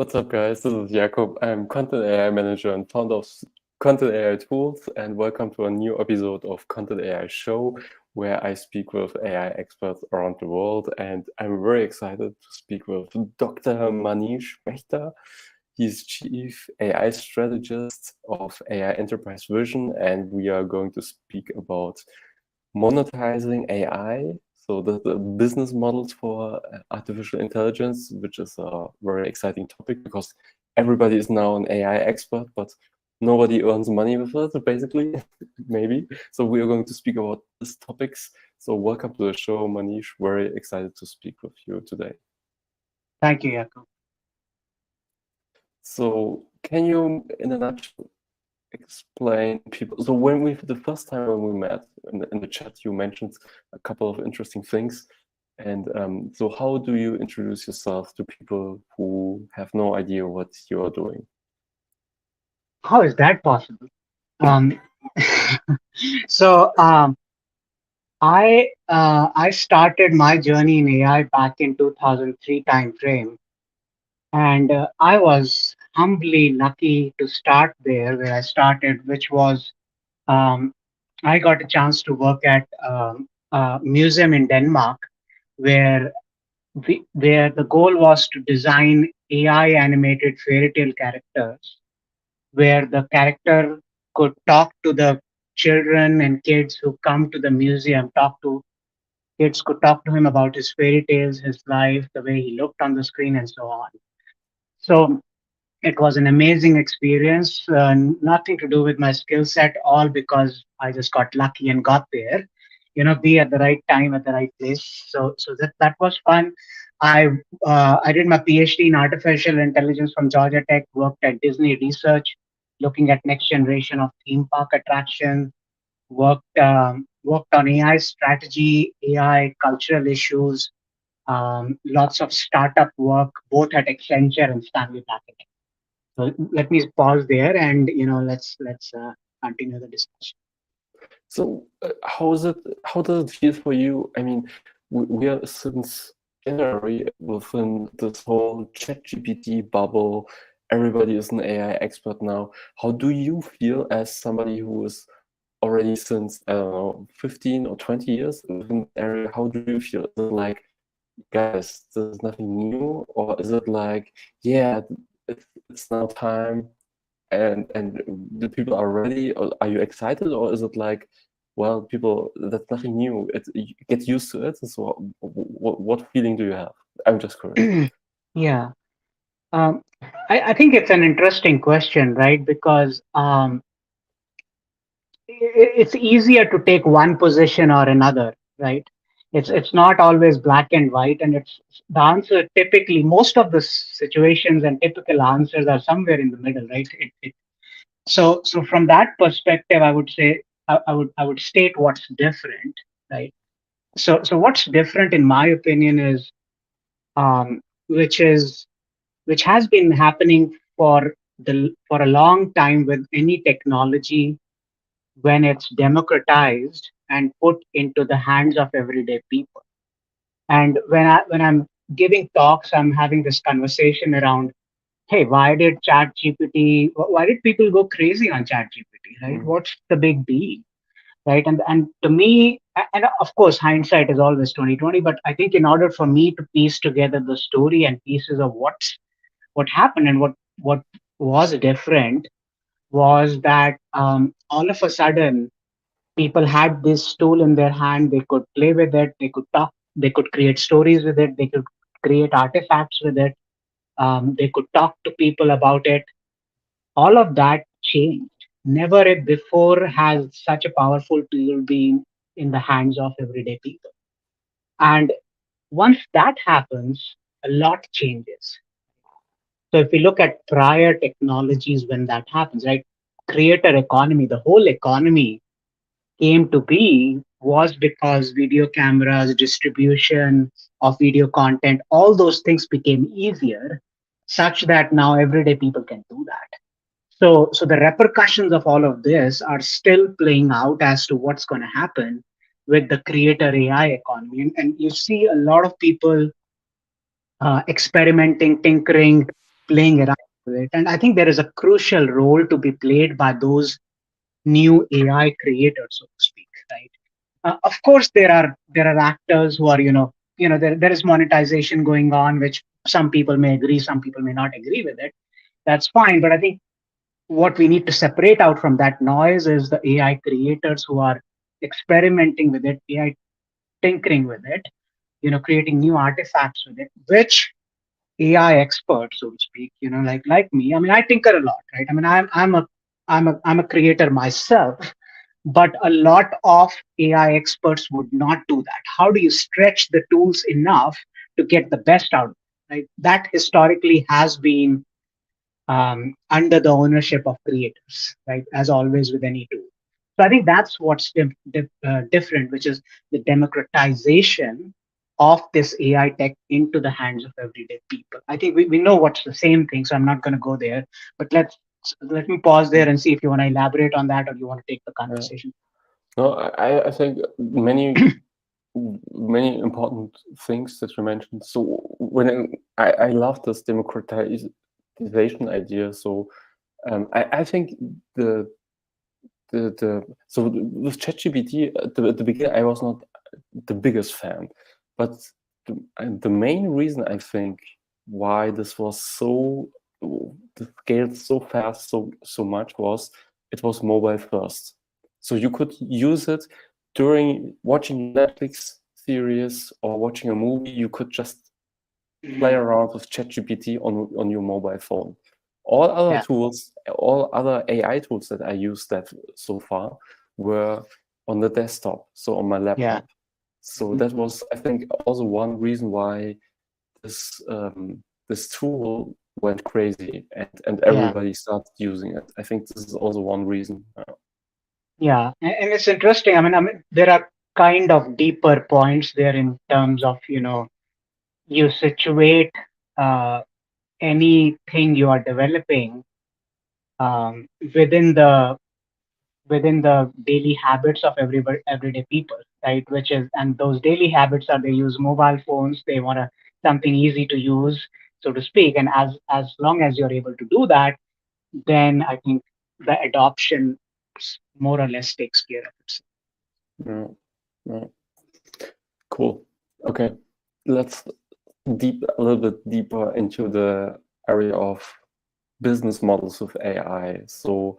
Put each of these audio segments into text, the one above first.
What's up, guys? This is Jakob. I'm Content AI Manager and founder of Content AI Tools, and welcome to a new episode of Content AI Show, where I speak with AI experts around the world. And I'm very excited to speak with Dr. Manish Mehta. He's Chief AI Strategist of AI Enterprise Vision, and we are going to speak about monetizing AI, so the business models for artificial intelligence, which is a very exciting topic because everybody is now an AI expert, but nobody earns money with it, basically, maybe. So we are going to speak about these topics. So welcome to the show, Manish. Very excited to speak with you today. Thank you, Jakob. So can you, in a nutshell, explain people? So when the first time when we met in the chat, you mentioned a couple of interesting things. And so how do you introduce yourself to people who have no idea what you're doing? How is that possible? Um, so I started my journey in AI back in 2003 timeframe, and I was humbly lucky to start there where I started, which was um, I got a chance to work at a museum in Denmark, where where the goal was to design AI animated fairy tale characters where the character could talk to the children and kids who come to the museum, kids could talk to him about his fairy tales, his life, the way he looked on the screen, and so on. So it was an amazing experience, nothing to do with my skill set, all because I just got lucky and got there. Be at the right time at the right place. So that was fun. I did my PhD in artificial intelligence from Georgia Tech. Worked at Disney Research, looking at next generation of theme park attraction. Worked on AI strategy, AI cultural issues. Lots of startup work, both at Accenture and Stanley Black. So let me pause there, and let's continue the discussion. So how is it? How does it feel for you? I mean, we are since January within this whole ChatGPT bubble. Everybody is an AI expert now. How do you feel as somebody who is already since, I don't know, 15 or 20 years within the area? How do you feel? Is it like, guys, there's nothing new? Or is it like, yeah, it's now time and the people are ready? Or are you excited? Or is it like, well, people, that's nothing new. You get used to it. So what feeling do you have? I'm just curious. Yeah, um, I think it's an interesting question, right? Because it's easier to take one position or another, right? It's not always black and white, and it's the answer. Typically, most of the situations and typical answers are somewhere in the middle, right? So from that perspective, I would say I would state what's different, right? So what's different, in my opinion, is um, which is which has been happening for a long time with any technology when it's democratized and put into the hands of everyday people. And when I'm giving talks, I'm having this conversation around, hey, why did people go crazy on chat gpt, right? Mm. What's the big deal, right? And to me, and of course hindsight is always 2020, but I think in order for me to piece together the story and pieces of what happened and what was different, was that all of a sudden people had this tool in their hand. They could play with it, they could talk, they could create stories with it, they could create artifacts with it, they could talk to people about it. All of that changed. Never before has such a powerful tool been in the hands of everyday people. And once that happens, a lot changes. So if we look at prior technologies when that happens, right? Creator economy, the whole economy came to be was because video cameras, distribution of video content, all those things became easier, such that now everyday people can do that. So the repercussions of all of this are still playing out as to what's going to happen with the creator AI economy. And you see a lot of people experimenting, tinkering, playing around with it. And I think there is a crucial role to be played by those new AI creators, so to speak, right? Of course, there are actors who are there is monetization going on, which some people may agree, some people may not agree with it. That's fine, but I think what we need to separate out from that noise is the AI creators who are experimenting with it, AI tinkering with it, creating new artifacts with it, which AI experts, so to speak, like me. I mean, I tinker a lot, right? I mean, I'm a creator myself, but a lot of AI experts would not do that. How do you stretch the tools enough to get the best out of it, right? That historically has been under the ownership of creators, right? As always with any tool. So I think that's what's different, which is the democratization of this AI tech into the hands of everyday people. I think we know what's the same thing, so I'm not going to go there. But let me pause there and see if you want to elaborate on that or you want to take the Yeah. conversation. No, I think many important things that you mentioned. So I love this democratization idea. So I think the so with ChatGPT at the beginning I was not the biggest fan, but the main reason I think why this was so scaled so fast so much was it was mobile first. So you could use it during watching Netflix series or watching a movie. You could just play around with ChatGPT on your mobile phone. All other Yeah, tools, all other AI tools that I used that so far were on the desktop, so on my yeah, laptop. So that was, I think, also one reason why this tool went crazy and yeah, everybody started using it. I think this is also one reason. yeah. And it's interesting. I mean, there are kind of deeper points there in terms of, you situate uh, anything you are developing um, within the within the daily habits of everyday people, right? Which is, and those daily habits are, they use mobile phones, they want something easy to use, so to speak. And as long as you're able to do that, then I think the adoption more or less takes care of itself. Yeah, yeah. Cool. Okay, let's a little bit deeper into the area of business models with AI. So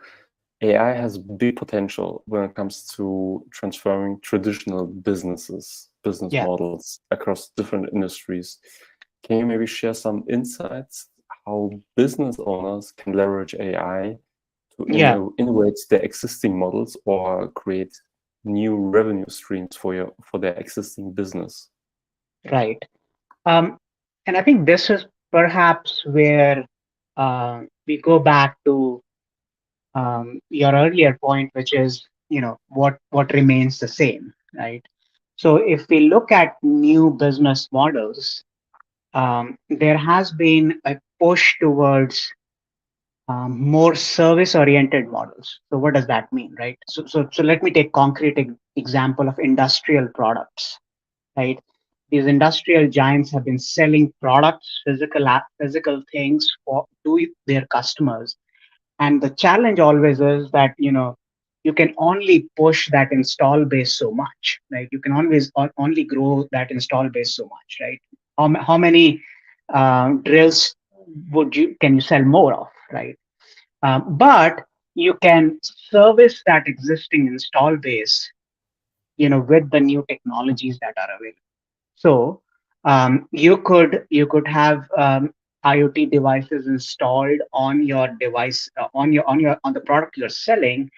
AI has big potential when it comes to transferring traditional business Yeah, models across different industries. Can you maybe share some insights how business owners can leverage AI to yeah, innovate their existing models or create new revenue streams for their existing business? right. Um, and I think this is perhaps where we go back to your earlier point, which is, what remains the same, right? So if we look at new business models, there has been a push towards more service-oriented models. So what does that mean, right? So let me take concrete example of industrial products, right? These industrial giants have been selling products, physical things to their customers, and the challenge always is that, you can only push that install base so much, right? You can always only grow that install base so much, right? How many drills can you sell more of, right? But you can service that existing install base, with the new technologies that are available. So you could have IoT devices installed on your device, on the product you're selling,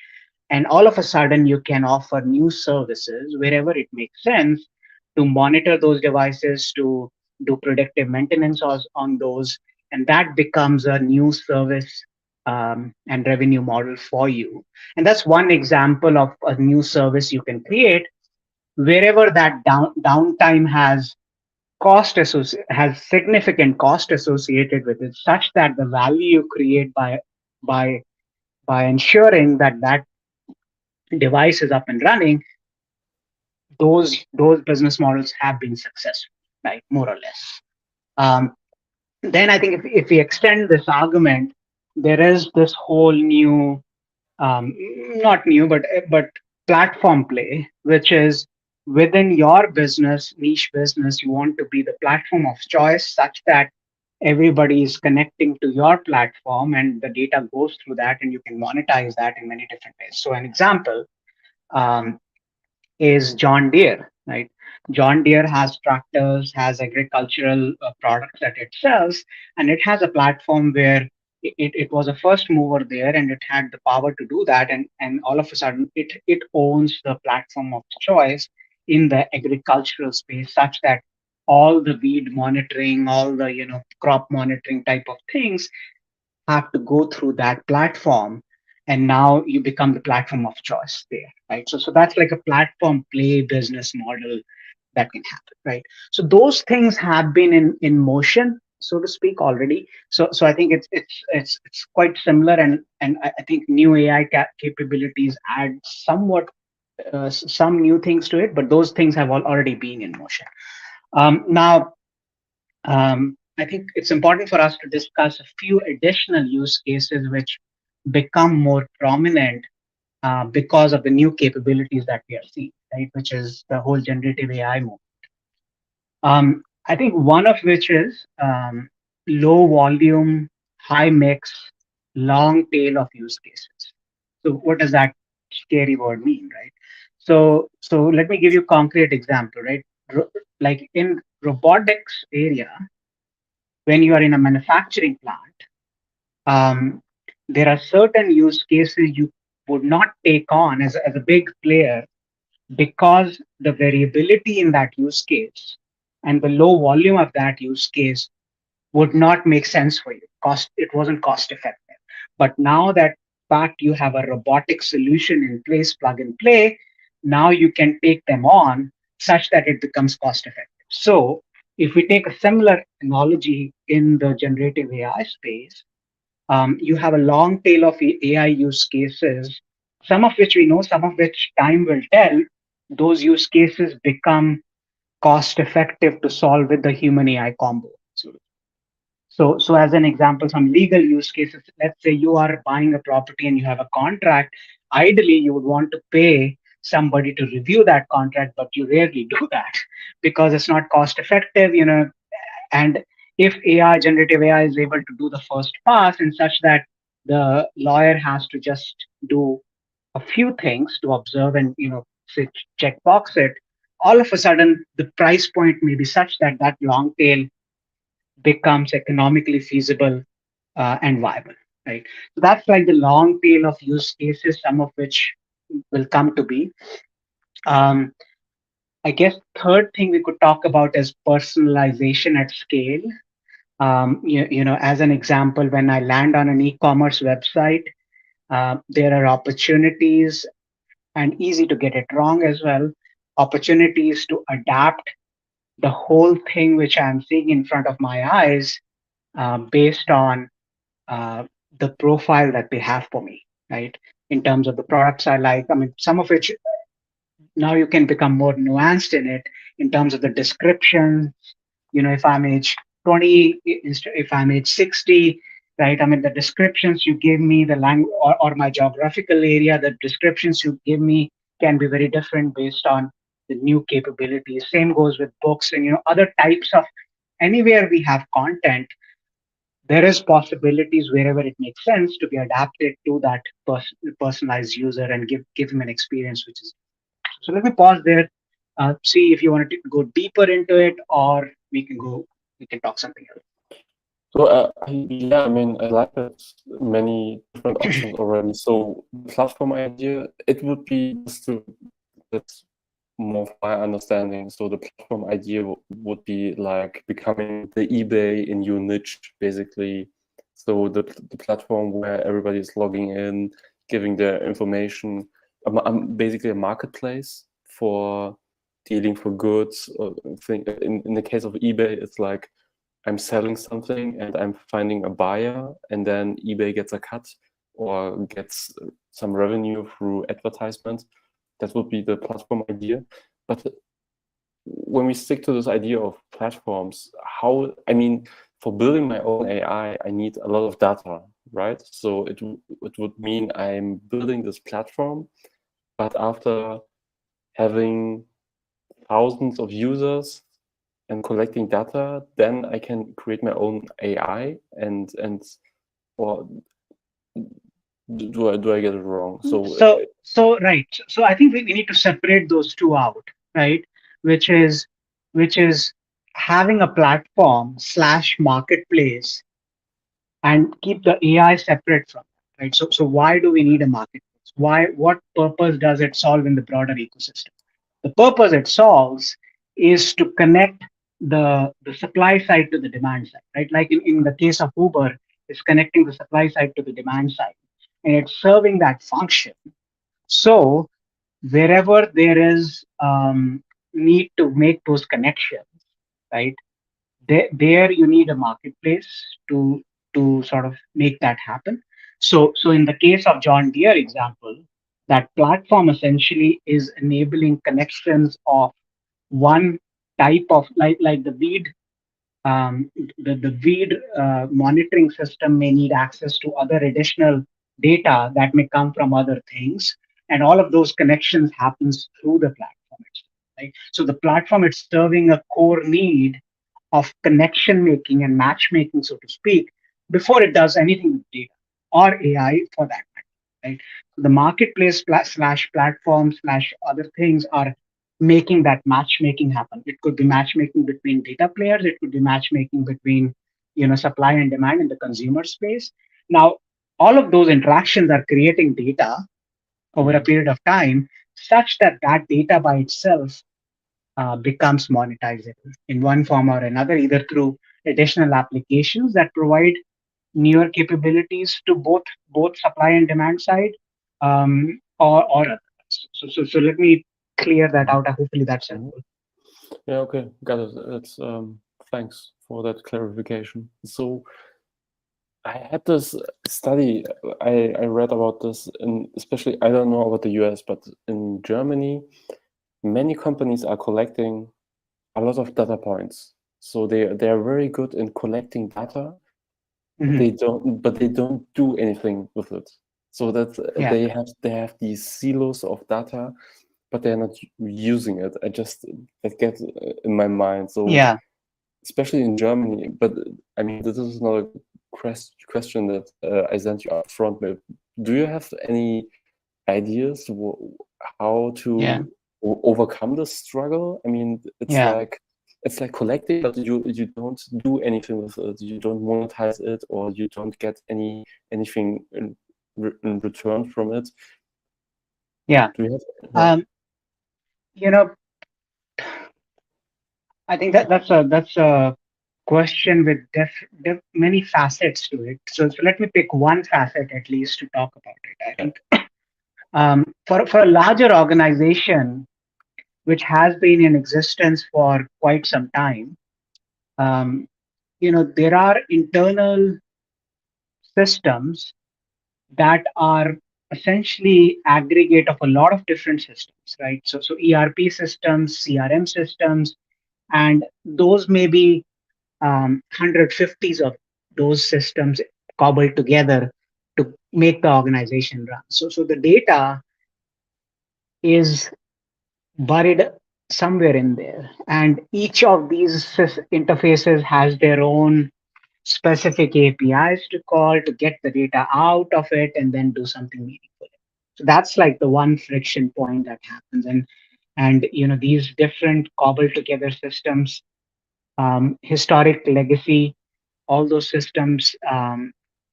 and all of a sudden you can offer new services wherever it makes sense to monitor those devices, to do predictive maintenance on those, and that becomes a new service and revenue model for you. And that's one example of a new service you can create wherever that downtime has significant cost associated with it, such that the value you create by by ensuring that that device is up and running, those business models have been successful, right? More or less. Um, Then I think if we extend this argument, there is this whole new, not new, but platform play, which is within your business, niche business, you want to be the platform of choice such that everybody is connecting to your platform and the data goes through that and you can monetize that in many different ways. So an example, um, is John Deere, right? John Deere has tractors, has agricultural products that it sells, and it has a platform where it was a first mover there and it had the power to do that. And all of a sudden, it owns the platform of choice in the agricultural space, such that all the weed monitoring, all the crop monitoring type of things have to go through that platform, and now you become the platform of choice there, right? So that's like a platform play business model that can happen, right? So those things have been in motion, so to speak, already. So I think it's quite similar, and I think new AI capabilities add somewhat some new things to it, but those things have already been in motion. Now, I think it's important for us to discuss a few additional use cases which become more prominent because of the new capabilities that we are seeing, right? Which is the whole generative AI move. I think one of which is low volume, high mix, long tail of use cases. So what does that scary word mean, right? So let me give you a concrete example, right? Like in robotics area, when you are in a manufacturing plant, um, there are certain use cases you would not take on as a big player because the variability in that use case and the low volume of that use case would not make sense for you. It wasn't cost effective. But now that fact you have a robotic solution in place, plug and play, now you can take them on such that it becomes cost effective. So if we take a similar analogy in the generative AI space, you have a long tail of AI use cases, some of which we know, some of which time will tell. Those use cases become cost effective to solve with the human AI combo. So as an example, some legal use cases, let's say you are buying a property and you have a contract. Ideally, you would want to pay somebody to review that contract, but you rarely do that because it's not cost effective, and if AI, generative AI, is able to do the first pass in such that the lawyer has to just do a few things to observe and say, check box it, all of a sudden the price point may be such that that long tail becomes economically feasible and viable, right? So that's like the long tail of use cases, some of which will come to be. Um, I guess third thing we could talk about is personalization at scale. As an example, when I land on an e-commerce website, there are opportunities, and easy to get it wrong as well, opportunities to adapt the whole thing which I'm seeing in front of my eyes based on uh, the profile that they have for me, right? In terms of the products I like. I mean, some of which now you can become more nuanced in it in terms of the description. If I'm age 20, if I'm age 60, right? I mean, the descriptions you give me, the language or my geographical area, the descriptions you give me can be very different based on the new capabilities. Same goes with books and other types of, anywhere we have content, there is possibilities wherever it makes sense to be adapted to that personalized user and give him an experience which is. So let me pause there. See if you want to go deeper into it, or we can talk something else. So yeah, I mean, I like that many different options already. So the platform idea, it would be just to that's more of my understanding. So the platform idea would be like becoming the eBay in your niche, basically. So the platform where everybody is logging in, giving their information. I'm basically a marketplace for dealing for goods. In the case of eBay, it's like I'm selling something and I'm finding a buyer, and then eBay gets a cut or gets some revenue through advertisement. That would be the platform idea. But when we stick to this idea of platforms, how, I mean, for building my own I need a lot of data, right? So it would mean I'm building this platform, but after having thousands of users and collecting data, then I can create my own AI and or do I get it wrong? So So right. So I think we need to separate those two out, right? Which is which is having a platform slash marketplace and keep the AI separate from it, right? So why do we need a marketplace? Why? What purpose does it solve in the broader ecosystem? The purpose it solves is to connect the supply side to the demand side, right? Like in the case of Uber, it's connecting the supply side to the demand side, and it's serving that function. So wherever there is need to make those connections, right? There you need a marketplace to sort of make that happen. So in the case of John Deere example, that platform essentially is enabling connections of one type of like the weed monitoring system may need access to other additional data that may come from other things, and all of those connections happens through the platform itself, right? So the platform is serving a core need of connection making and matchmaking, so to speak, before it does anything with data or AI for that matter, right? So the marketplace slash platform slash other things are making that matchmaking happen. It could be matchmaking between data players. It could be matchmaking between supply and demand in the consumer space. Now, all of those interactions are creating data over a mhm, period of time, such that that data by itself becomes monetizable in one form or another, either through additional applications that provide newer capabilities to both supply and demand side, or otherwise. So let me clear that mhm, out. Hopefully that's mhm. helpful. Yeah, okay, got it. It's thanks for that clarification. So I had this study, I read about this, and especially I don't know about the US, but in Germany, many companies are collecting a lot of data points. So they are very good in collecting data, but Hmm. they don't do anything with it. So that Yeah, they have these silos of data, but they're not using it. I just that gets in my mind. So yeah, especially in Germany, but I mean this is not a question that I sent you up front with. Do you have any ideas how yeah, to overcome this struggle? I mean, yeah, it's like collecting, but you don't do anything with it. You don't monetize it, or you don't get anything in return from it. yeah. Do you have? Yeah. Um, you know, I think that's a question with many facets to it. So let me pick one facet at least to talk about it. I Yeah. think for a larger organization which has been in existence for quite some time, um, there are internal systems that are essentially aggregate of a lot of different systems, right? So ERP systems, CRM systems, and those may be 150s of those systems cobbled together to make the organization run. So the data is buried somewhere in there, and each of these interfaces has their own specific APIs to call to get the data out of it and then do something meaningful. So that's like the one friction point that happens, and these different cobbled together systems, historic legacy, all those systems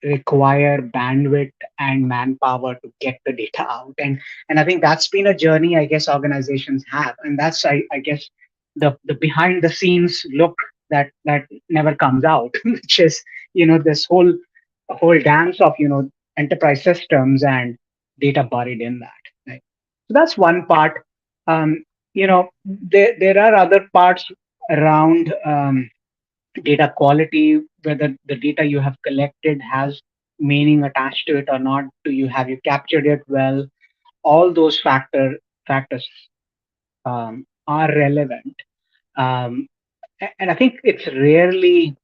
require bandwidth and manpower to get the data out, and I think that's been a journey I guess organizations have, and that's I guess the behind the scenes look that never comes out which is this whole dance of enterprise systems and data buried in that, right? So that's one part. There are other parts around data quality, whether the data you have collected has meaning attached to it or not. Do you have you captured it well? All those factors are relevant, and I think it's rarely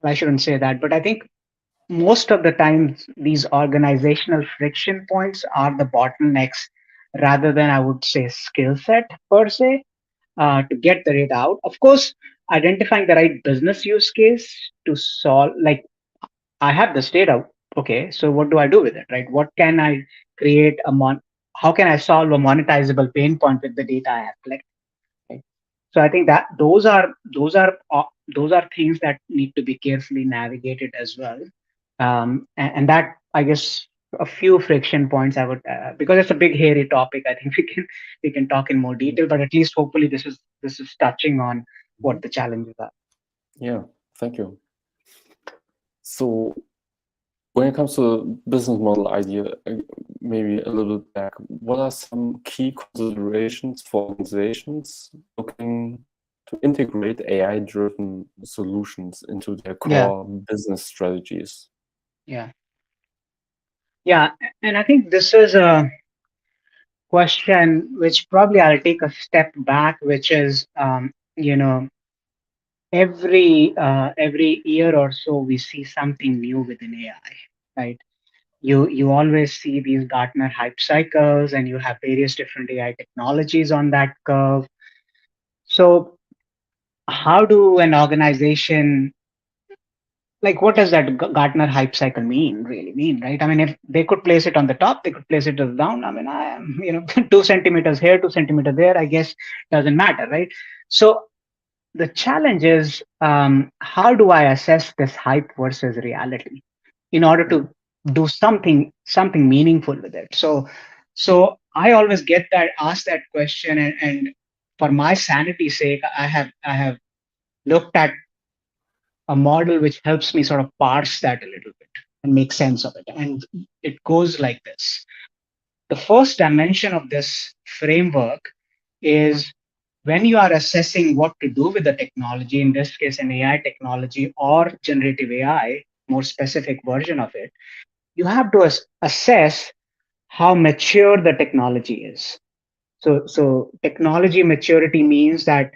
I shouldn't say that, but I think most of the times these organizational friction points are the bottlenecks rather than, I would say, skill set per se, to get the data out. Of course, identifying the right business use case to solve, like, I have this data. Okay, so what do I do with it, right? What can I create how can I solve a monetizable pain point with the data I have collected? Right? So I think that those are things that need to be carefully navigated as well. And that, I guess, a few friction points I would, because it's a big hairy topic. I think we can talk in more detail, but at least hopefully this is touching on what Mhm. the challenges are. Yeah, thank you. So when it comes to business model idea, maybe a little bit back, what are some key considerations for organizations looking to integrate AI-driven solutions into their Yeah, core business strategies? yeah, yeah. And I think this is a question which probably I'll take a step back, which is, every year or so we see something new within AI, right? You always see these Gartner hype cycles, and you have various different AI technologies on that curve. So how do an organization, like, what does that Gartner hype cycle really mean, right? I mean, if they could place it on the top, they could place it as down. I mean, I am, 2 centimeters here, 2 centimeters there, I guess doesn't matter, right? So the challenge is, how do I assess this hype versus reality in order to Mhm. do something meaningful with it? So I always get that asked that question, and for my sanity's sake, I have looked at a model which helps me sort of parse that a little bit and make sense of it. And it goes like this. The first dimension of this framework is when you are assessing what to do with the technology, in this case, an AI technology or generative AI, more specific version of it, you have to assess how mature the technology is. So technology maturity means that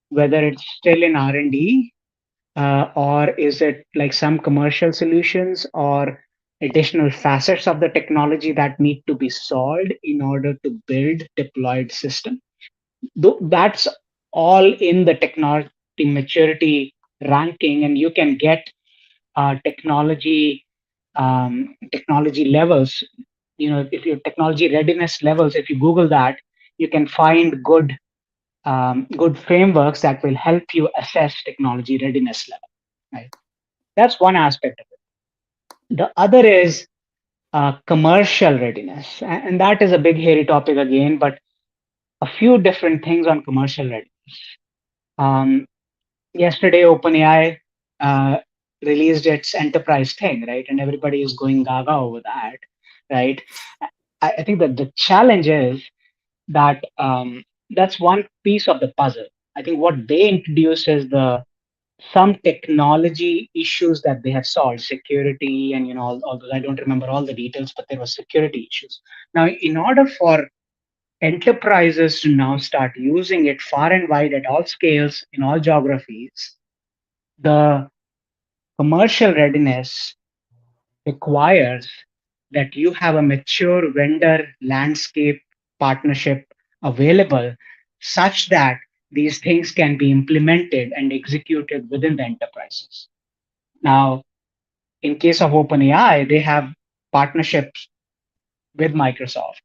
whether it's still in R&D, or is it like some commercial solutions or additional facets of the technology that need to be solved in order to build deployed system? That's all in the technology maturity ranking, and you can get technology levels. If your technology readiness levels, if you Google that, you can find good frameworks that will help you assess technology readiness level. Right? That's one aspect of it. The other is commercial readiness, and that is a big hairy topic again. But a few different things on commercial readiness. Um, Yesterday, OpenAI uh, released its enterprise thing, right? And everybody is going gaga over that, right? I think that the challenge is that, that's one piece of the puzzle. I think what they introduce is the some technology issues that they have solved, security, and all those. I don't remember all the details, but there were security issues. Now, in order for enterprises to now start using it far and wide at all scales in all geographies, the commercial readiness requires that you have a mature vendor landscape partnership available such that these things can be implemented and executed within the enterprises. Now, in case of OpenAI, they have partnerships with Microsoft.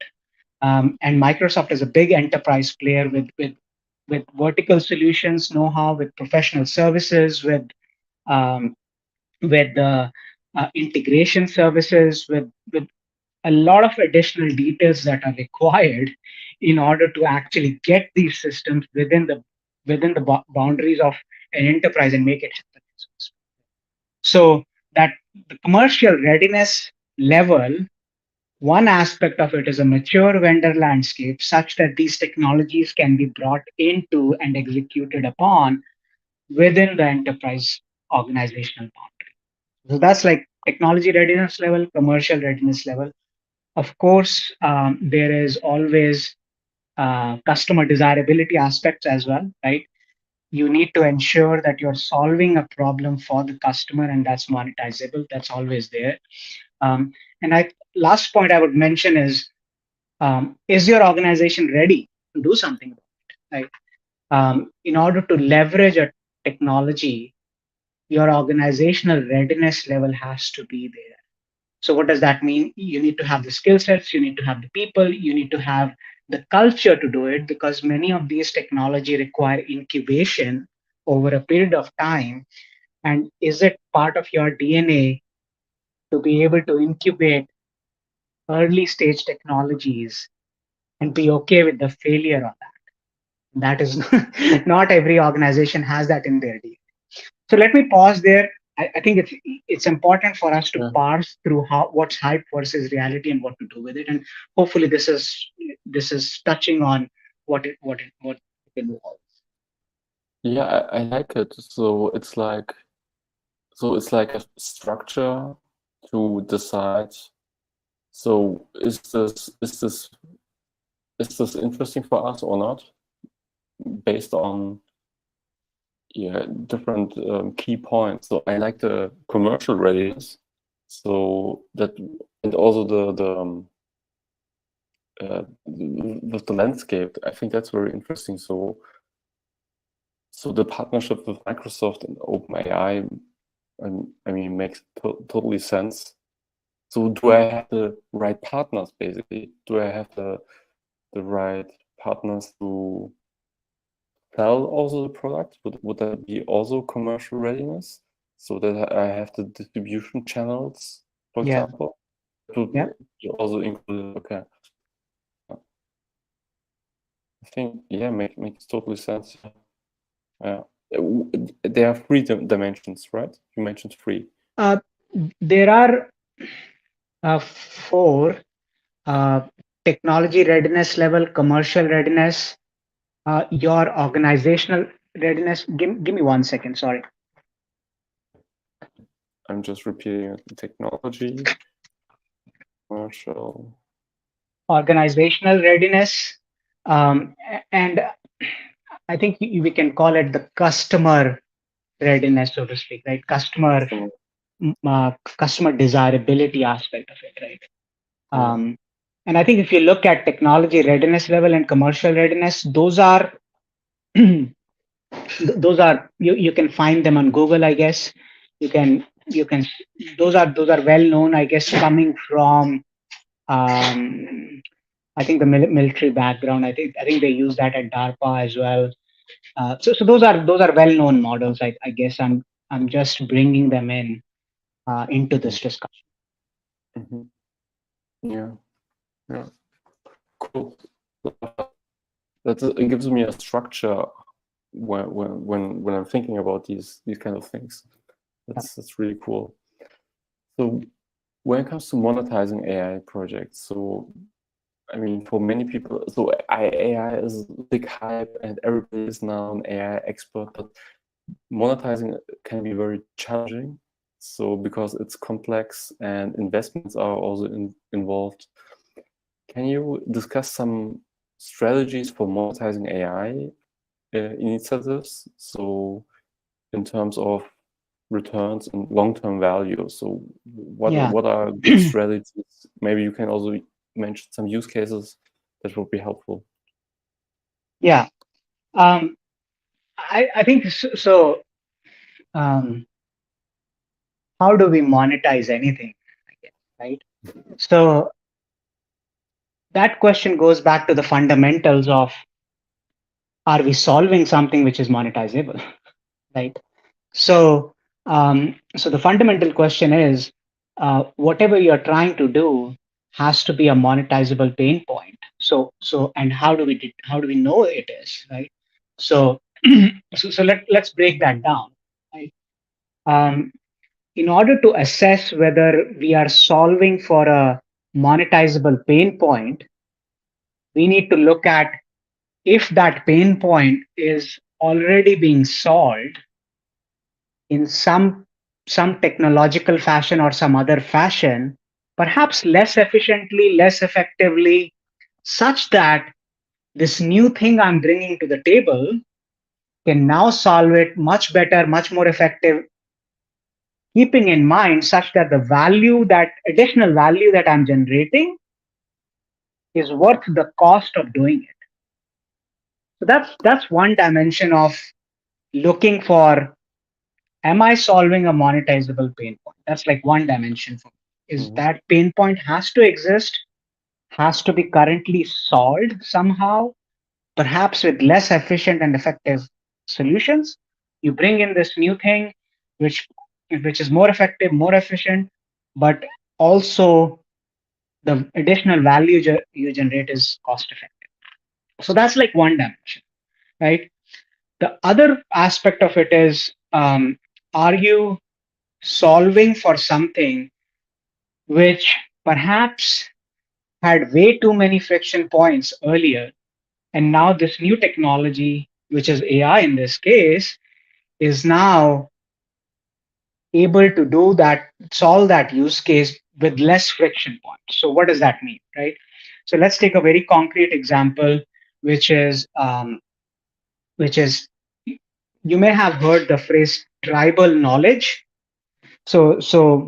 And Microsoft is a big enterprise player with vertical solutions know-how, with professional services, um, with integration services, with a lot of additional details that are required in order to actually get these systems within the boundaries of an enterprise and make it happen. So that the commercial readiness level, one aspect of it is a mature vendor landscape such that these technologies can be brought into and executed upon within the enterprise organizational boundary. So that's like technology readiness level, commercial readiness level. Of course, there is always customer desirability aspects as well, right? You need to ensure that you're solving a problem for the customer, and that's monetizable. That's always there. And last point I would mention is your organization ready to do something about it? Right? In order to leverage a technology, your organizational readiness level has to be there. So what does that mean? You need to have the skill sets, you need to have the people, you need to have the culture to do it, because many of these technology require incubation over a period of time. And is it part of your DNA to be able to incubate early stage technologies and be okay with the failure of that? That is not every organization has that in their DNA. So let me pause there. I think it's important for us to Yeah. parse through how what's hype versus reality and what to do with it. And hopefully this is touching on what it involves. Yeah, I like it. So it's like a structure to decide. So is this interesting for us or not, based on different key points. So I like the commercial readiness. So that, and also with the landscape, I think that's very interesting. So the partnership with Microsoft and OpenAI, I mean, makes totally sense. So do I have the right partners, basically? Do I have the right partners to sell also the product? Would that be also commercial readiness? So that I have the distribution channels, for Yeah, example? To yeah, also include, okay. I think, yeah, makes totally sense. Yeah. There are three dimensions, right? You mentioned three. uh, there are four: uh, technology readiness level, commercial readiness, your organizational readiness. Give me 1 second. Sorry. I'm just repeating it. Technology, commercial. Organizational readiness, and I think we can call it the customer readiness, so to speak, right? Some, Customer desirability aspect of it, right? yeah. And I think if you look at technology readiness level and commercial readiness, those are you can find them on Google, I guess. You can those are well known, I guess, coming from um, I think the military background. I think they use that at DARPA as well. So those are well-known models. I guess I'm just bringing them into this discussion. Mm-hmm. Yeah. Yeah. Cool. It gives me a structure when I'm thinking about these kind of things. That's really cool. So when it comes to monetizing AI projects, so I mean, for many people, so AI is a big hype and everybody is now an AI expert, but monetizing can be very challenging. So because it's complex and investments are also involved. Can you discuss some strategies for monetizing AI initiatives? So in terms of returns and long-term value. So Yeah, what are good strategies? Maybe you can also mention some use cases that would be helpful. yeah. I think so. Um, how do we monetize anything? I guess, right? So that question goes back to the fundamentals of, are we solving something which is monetizable, right? So the fundamental question is, whatever you're trying to do has to be a monetizable pain point. And how do we know it is, right? So let's break that down, right? Um, in order to assess whether we are solving for a monetizable pain point, we need to look at if that pain point is already being solved in some technological fashion or some other fashion, perhaps less efficiently, less effectively, such that this new thing I'm bringing to the table can now solve it much better, much more effective, keeping in mind such that the value, that additional value that I'm generating, is worth the cost of doing it. So that's one dimension of looking for, am I solving a monetizable pain point? That's like one dimension for me. Is Mhm. that pain point has to exist, has to be currently solved somehow, perhaps with less efficient and effective solutions. You bring in this new thing, which which is more effective, more efficient, but also the additional value you generate is cost effective. So that's like one dimension, right? The other aspect of it is, are you solving for something which perhaps had way too many friction points earlier, and now this new technology, which is AI in this case, is now able to do that, solve that use case with less friction points. So what does that mean, right? So let's take a very concrete example, which is which is you may have heard the phrase tribal knowledge. So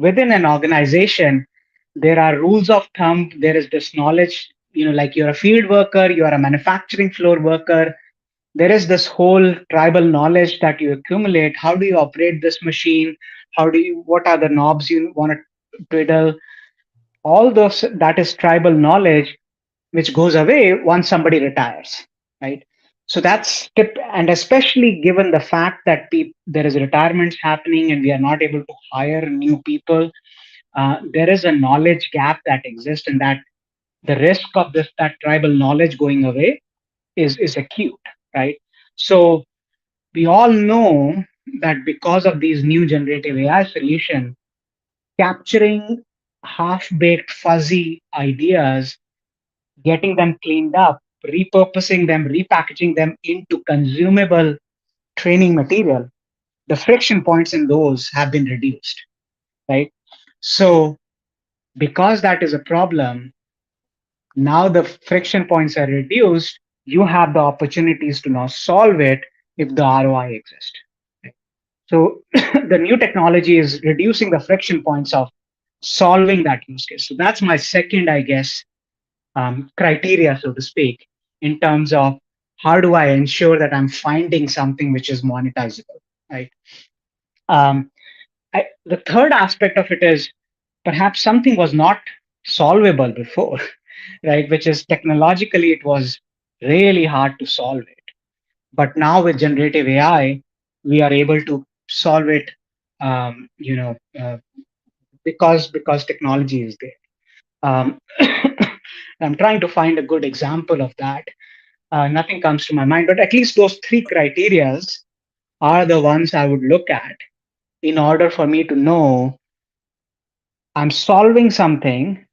within an organization, there are rules of thumb. There is this knowledge, like you're a field worker, you are a manufacturing floor worker. There is this whole tribal knowledge that you accumulate. How do you operate this machine? What are the knobs you want to twiddle? All those, that is tribal knowledge, which goes away once somebody retires, right? So that's tip, and especially given the fact that there is retirements happening and we are not able to hire new people, there is a knowledge gap that exists, and that the risk of this that tribal knowledge going away is acute, right? So we all know that because of these new generative AI solutions, capturing half-baked fuzzy ideas, getting them cleaned up, repurposing them, repackaging them into consumable training material, the friction points in those have been reduced, right? So because that is a problem, now the friction points are reduced. You have the opportunities to now solve it if the ROI exists. So the new technology is reducing the friction points of solving that use case. So that's my second, I guess, criteria, so to speak, in terms of how do I ensure that I'm finding something which is monetizable, right? Um, the third aspect of it is perhaps something was not solvable before, right? Which is technologically it was really hard to solve it. But now with generative AI, we are able to solve it, because technology is there. Um, I'm trying to find a good example of that. Nothing comes to my mind, but at least those three criterias are the ones I would look at in order for me to know I'm solving something,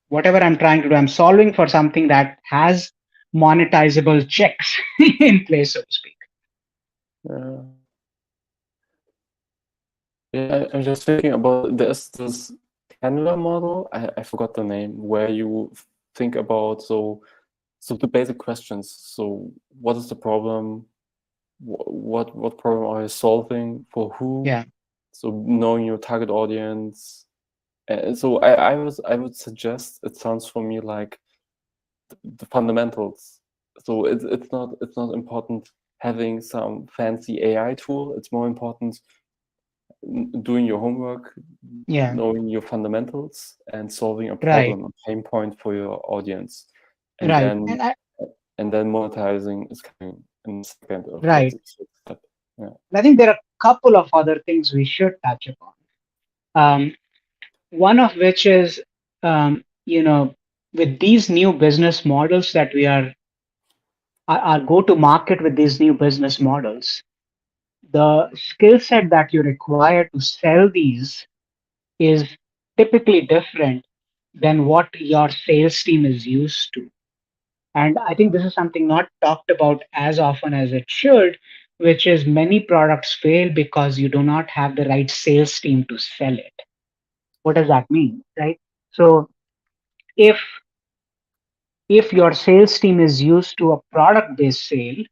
whatever I'm trying to do, I'm solving for something that has monetizable checks in place, so to speak. Yeah. Yeah, I'm just thinking about there's this Canva model. I forgot the name where you think about so the basic questions. So what is the problem? What problem are you solving for who? Yeah, So knowing your target audience. So I would suggest it sounds for me like the fundamentals. So it's not important having some fancy AI tool. It's more important doing your homework, yeah, knowing your fundamentals, and solving a right, problem, a pain point for your audience, and right, then monetizing is coming in the second or third right. step. Yeah. I think there are a couple of other things we should touch upon. One of which is, with these new business models that we are go to market with these new business models, the skill set that you require to sell these is typically different than what your sales team is used to. And I think this is something not talked about as often as it should, which is many products fail because you do not have the right sales team to sell it. What does that mean, right? So if if your sales team is used to a product based sale,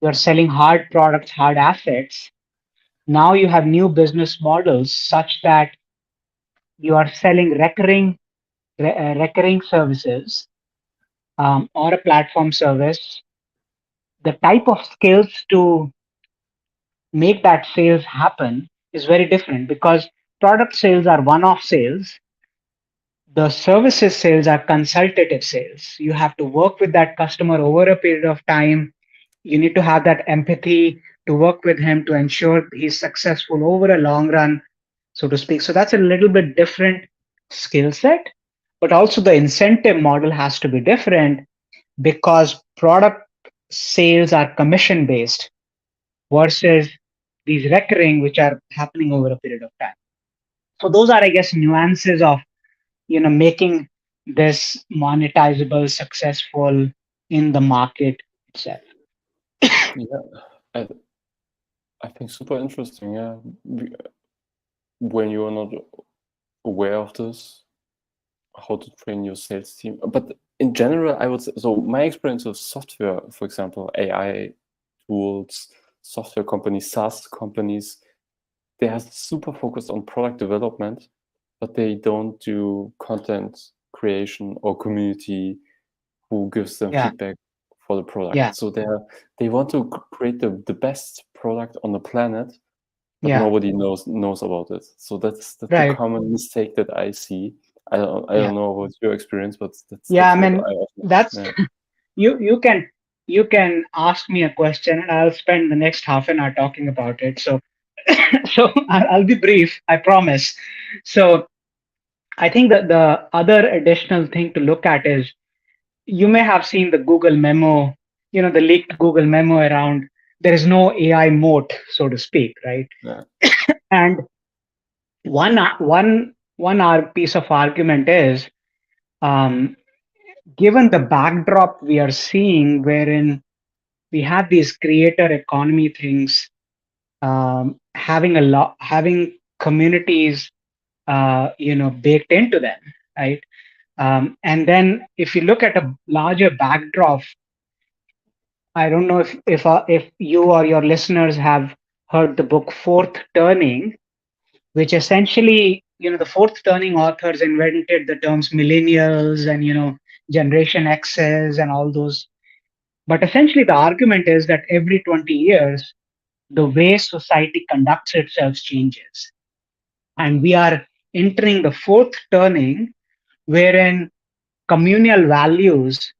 you're selling hard products, hard assets. Now you have new business models such that you are selling recurring services, or a platform service. The type of skills to make that sales happen is very different, because product sales are one-off sales. The services sales are consultative sales. You have to work with that customer over a period of time. You need to have that empathy to work with him to ensure he's successful over a long run, so to speak. So that's a little bit different skill set, but also the incentive model has to be different, because product sales are commission based versus these recurring, which are happening over a period of time. So those are, I guess, nuances of making this monetizable, successful in the market itself. Yeah, I, I think super interesting. Yeah, when you are not aware of this, how to train your sales team. But in general, I would say, so my experience with software, for example, AI tools, software companies, SaaS companies, they are super focused on product development, but they don't do content creation or community who gives them Yeah, feedback for the product. yeah, So they want to create the best product on the planet, but yeah, nobody knows about it. So that's a right. common mistake that I see. I Yeah, don't know what's your experience, but yeah. I that's what mean, I often, that's yeah. you can ask me a question, and I'll spend the next half an hour talking about it. So, so I'll be brief, I promise. So I think that the other additional thing to look at is, you may have seen the Google memo, the leaked Google memo around there is no AI moat, so to speak, right? Yeah. And one piece of argument is, um, given the backdrop we are seeing, wherein we have these creator economy things, having communities, baked into them, right? And then if you look at a larger backdrop, I don't know if you or your listeners have heard the book Fourth Turning, which essentially, the fourth turning authors invented the terms millennials and, Generation X's and all those. But essentially, the argument is that every 20 years, the way society conducts itself changes. And we are entering the fourth turning, wherein communal values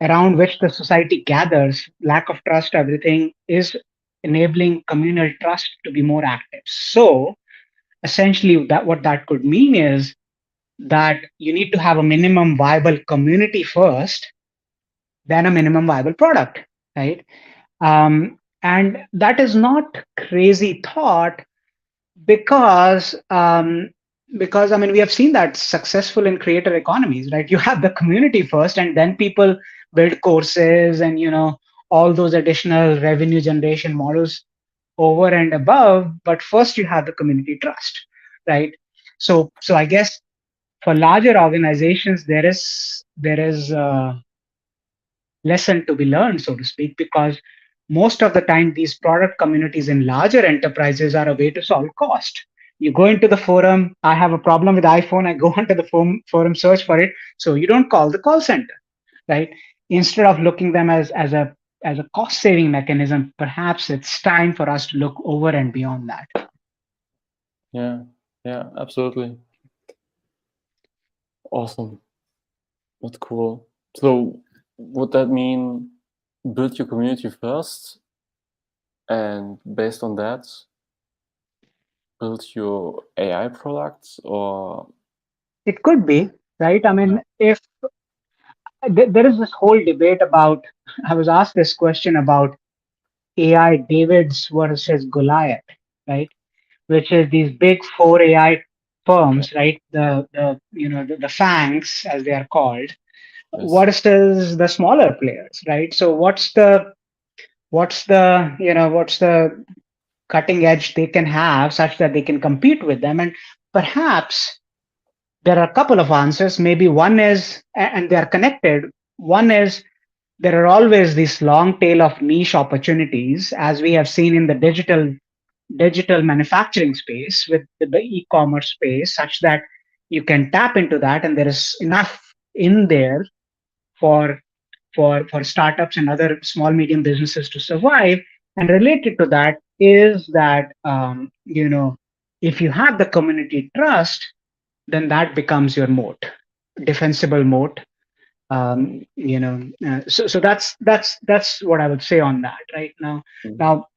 around which the society gathers, lack of trust, everything is enabling communal trust to be more active. So essentially, that what that could mean is that you need to have a minimum viable community first, then a minimum viable product, right? And that is not crazy thought, because I mean, we have seen that successful in creator economies, right? You have the community first, and then people build courses and, all those additional revenue generation models over and above. But first, you have the community trust, right? So I guess for larger organizations, there is a lesson to be learned, so to speak, because most of the time these product communities in larger enterprises are a way to solve cost. You go into the forum, I have a problem with iPhone, I go onto the forum, search for it. So you don't call the call center, right? Instead of looking them as a cost saving mechanism, perhaps it's time for us to look over and beyond that. Yeah, yeah, absolutely. Awesome. That's cool. So would that mean build your community first and based on that build your AI products or It could be, right? I yeah, mean, if there is this whole debate about, I was asked this question about AI Davids versus Goliath, right? Which is these big four AI yeah, firms, right? The FANGs, as they are called, yes, versus the smaller players, right? So what's the cutting edge they can have such that they can compete with them? And perhaps there are a couple of answers. Maybe one is, and they are connected. One is there are always this long tail of niche opportunities, as we have seen in the digital manufacturing space with the e-commerce space, such that you can tap into that, and there is enough in there for for startups and other small medium businesses to survive. And related to that is that if you have the community trust, then that becomes your moat, defensible moat. So that's what I would say on that right now. Mm. Now,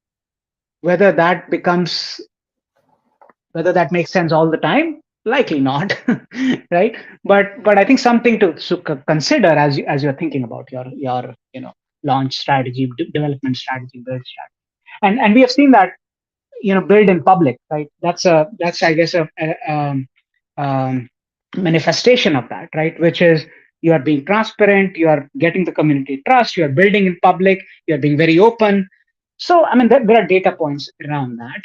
whether that becomes whether that makes sense all the time, likely not, right? But I think something to consider as you're thinking about your launch strategy, development strategy, build strategy, and we have seen that build in public, right? That's I guess um, manifestation of that, right? Which is you are being transparent, you are getting the community trust, you are building in public, you are being very open. So I mean, there are data points around that,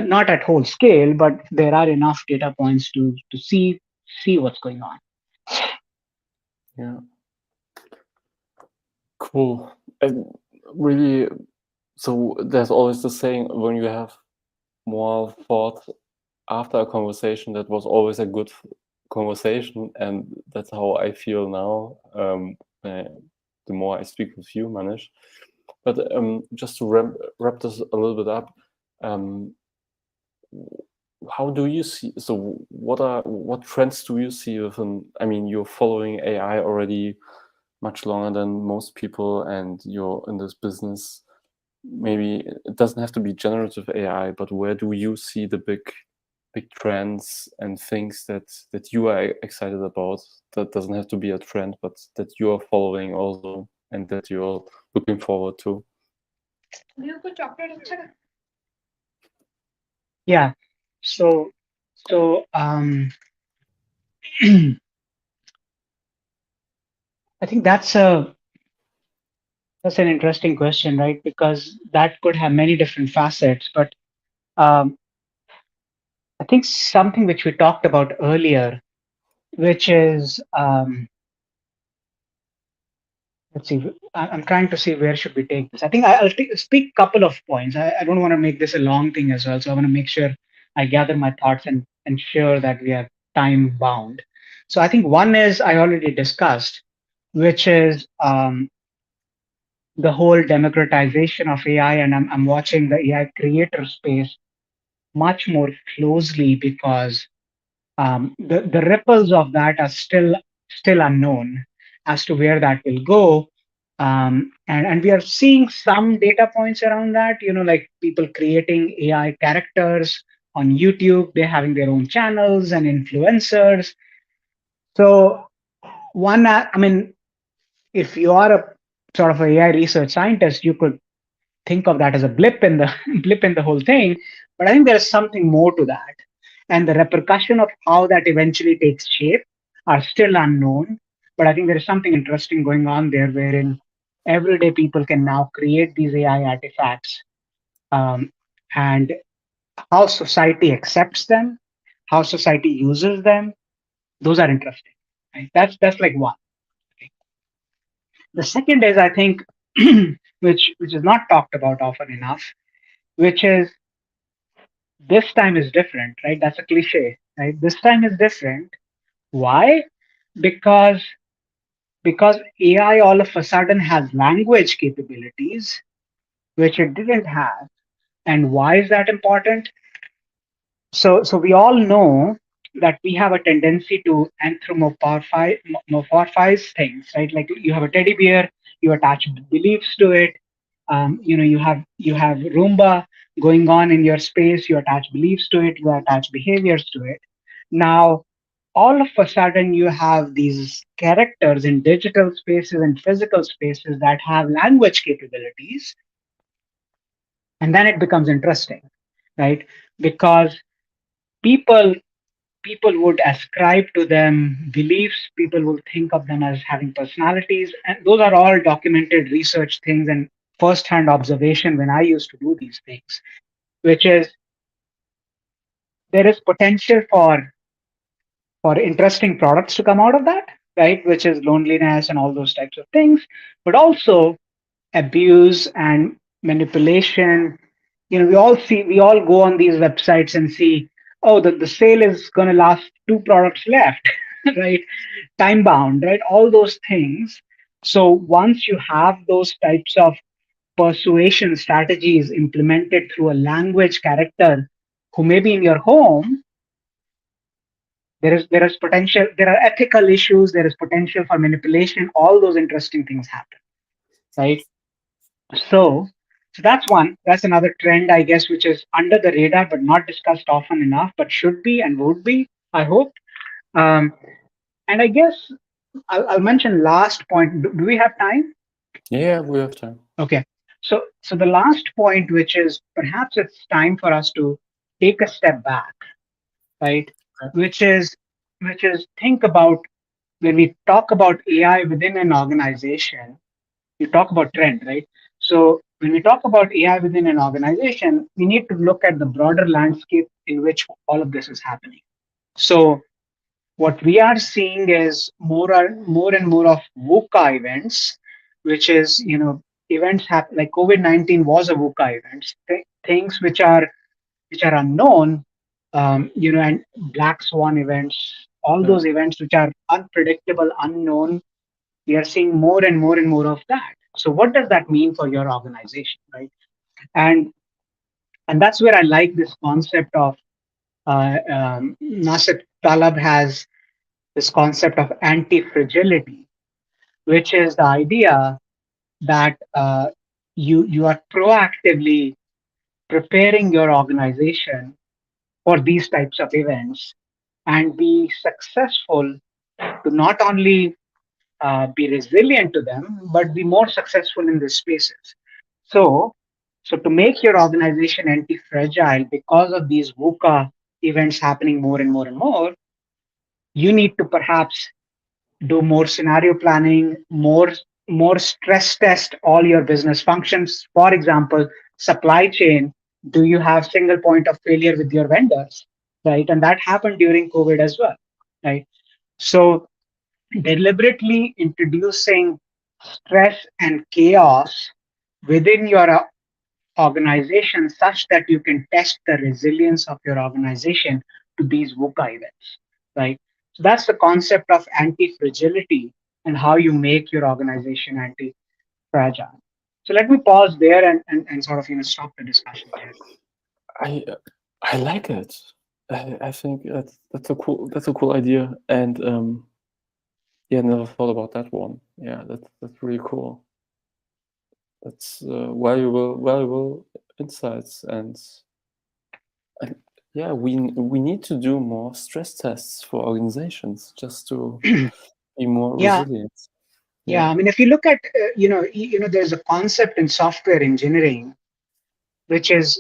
not at whole scale, but there are enough data points to see what's going on. Yeah, cool. And really, so there's always the saying, when you have more thought after a conversation, that was always a good conversation, and that's how I feel now. The more I speak with you, Manish. But just to wrap this a little bit up, um, how do you see? So, what trends do you see within? I mean, you're following AI already much longer than most people, and you're in this business. Maybe it doesn't have to be generative AI, but where do you see the big trends and things that you are excited about? That doesn't have to be a trend, but that you are following also, and that you're looking forward to. Yeah. So I think that's an interesting question, right? Because that could have many different facets. But um, I think something which we talked about earlier, which is let's see, I'm trying to see where should we take this. I think I'll speak a couple of points. I don't want to make this a long thing as well, so I want to make sure I gather my thoughts and ensure that we are time bound. So I think one is I already discussed, which is the whole democratization of AI, and I'm watching the AI creator space much more closely because the ripples of that are still unknown as to where that will go. And we are seeing some data points around that, like people creating AI characters on YouTube, they're having their own channels and influencers. So I mean, if you are a sort of a AI research scientist, you could think of that as a blip in the blip in the whole thing. But I think there is something more to that, and the repercussion of how that eventually takes shape are still unknown. But I think there is something interesting going on there, wherein everyday people can now create these AI artifacts, um, and how society accepts them, how society uses them. Those are interesting. Right? That's like one. The second is, I think, which is not talked about often enough, which is this time is different, right? That's a cliche, right? This time is different. Why? Because because AI all of a sudden has language capabilities which it didn't have. And why is that important? So we all know that we have a tendency to anthropomorphize things, right? Like you have a teddy bear, you attach beliefs to it. You have Roomba going on in your space, you attach beliefs to it, you attach behaviors to it. Now, all of a sudden, you have these characters in digital spaces and physical spaces that have language capabilities, and then it becomes interesting, right? Because people people would ascribe to them beliefs, people will think of them as having personalities, and those are all documented research things and first-hand observation when I used to do these things, which is there is potential for interesting products to come out of that. right? Which is loneliness and all those types of things, but also abuse and manipulation. We all go on these websites and see, oh, the sale is going to last two products left, right? Time bound, right? All those things. So once you have those types of persuasion strategies implemented through a language character who may be in your home, there is potential, there are ethical issues, there is potential for manipulation, all those interesting things happen, right? So, so that's one. That's another trend, I guess, which is under the radar but not discussed often enough, but should be and would be, I hope. Um, and I guess I'll mention last point. Do we have time? Yeah, we have time. Okay. So the last point, which is perhaps it's time for us to take a step back, right? Okay. Which is think about when we talk about AI within an organization, you talk about trend, right? So when we talk about AI within an organization, we need to look at the broader landscape in which all of this is happening. So what we are seeing is more and more of VUCA events, which is events happen like COVID-19 was a VUCA event, things which are unknown, and black swan events, all Yeah. those events which are unpredictable, unknown. We are seeing more and more and more of that. So what does that mean for your organization, right? And and that's where I like this concept of Nasir Taleb has this concept of anti-fragility, which is the idea that you are proactively preparing your organization for these types of events and be successful to not only be resilient to them, but be more successful in these spaces. So, so to make your organization anti-fragile because of these VUCA events happening more and more and more, you need to perhaps do more scenario planning, more stress test all your business functions. For example, supply chain. Do you have single point of failure with your vendors, right? And that happened during COVID as well, right? So deliberately introducing stress and chaos within your organization such that you can test the resilience of your organization to these VUCA events, right? So that's the concept of anti-fragility and how you make your organization anti-fragile. So let me pause there and sort of stop the discussion there. I I like it. I think that's a cool idea, and yeah, never thought about that one. Yeah, that's really cool. That's valuable insights, and yeah, we need to do more stress tests for organizations just to be more Yeah, resilient. yeah. Yeah. I mean, if you look at there's a concept in software engineering which is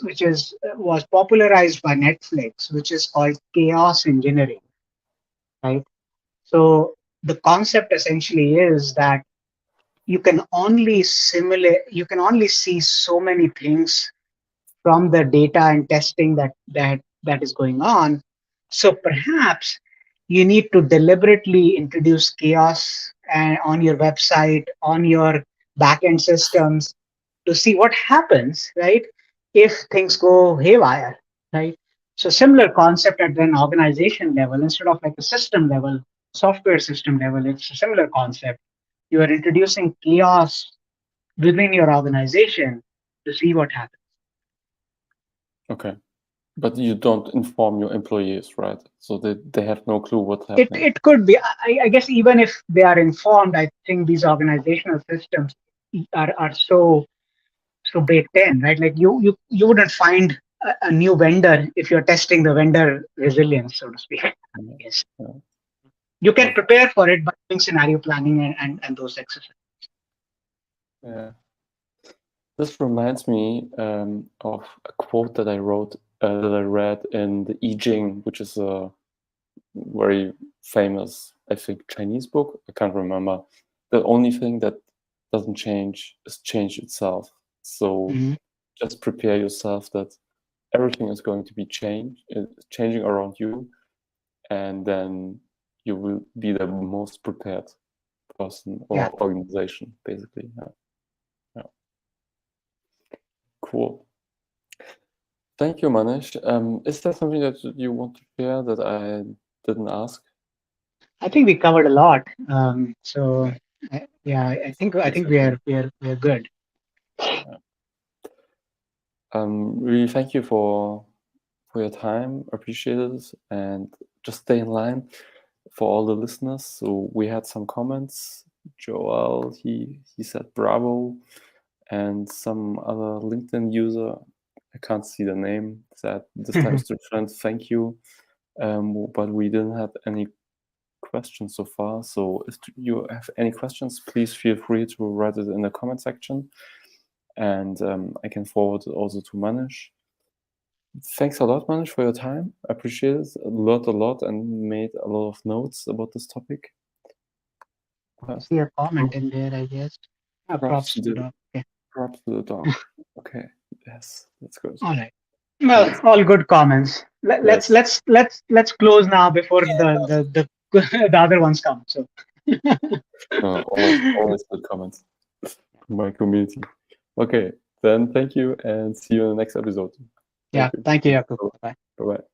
was popularized by Netflix, which is called chaos engineering, right? So the concept essentially is that you can only see so many things from the data and testing that is going on. So perhaps you need to deliberately introduce chaos on your website, on your backend systems, to see what happens, right? If things go haywire, right? So similar concept at an organization level, instead of like a system level, software system level, it's a similar concept. You are introducing chaos within your organization to see what happens. Okay. But you don't inform your employees, right? So they have no clue what's It happening. it could be. I guess even if they are informed, I think these organizational systems are so baked in, right? Like you wouldn't find a new vendor if you're testing the vendor resilience, so to speak. Yeah. Yes, Yeah. you can But prepare for it by doing scenario planning and those exercises. yeah, this reminds me of a quote that I wrote that I read in the I Ching, which is a very famous, I think, Chinese book. I can't remember. The only thing that doesn't change is change itself. So Mhm. just prepare yourself that everything is going to be changing around you, and then you will be the most prepared person or organization, basically. Yeah. Cool. Thank you, Manish. Is there something that you want to share that I didn't ask? I think we covered a lot. So yeah, I think Exactly. we're good. Yeah. Really thank you for your time. Appreciate it, and just stay in line for all the listeners. So we had some comments. Joel, he said bravo, and some other LinkedIn user, I can't see the name, said this time is different. Thank you. But we didn't have any questions so far. So if you have any questions, please feel free to write it in the comment section, and I can forward it also to Manish. Thanks a lot, Manish, for your time. I appreciate it a lot, and made a lot of notes about this topic. I see a comment in there, I guess. Props Props to to the the dog. Okay. props to the dog. Okay, yes, that's good. All right. Well, Nice. all good comments. Yes. Let's close now before the other ones come. So Always good comments from my community. Okay, then thank you, and see you in the next episode. yeah, Thank you. thank you, Jakub. Bye. Bye bye.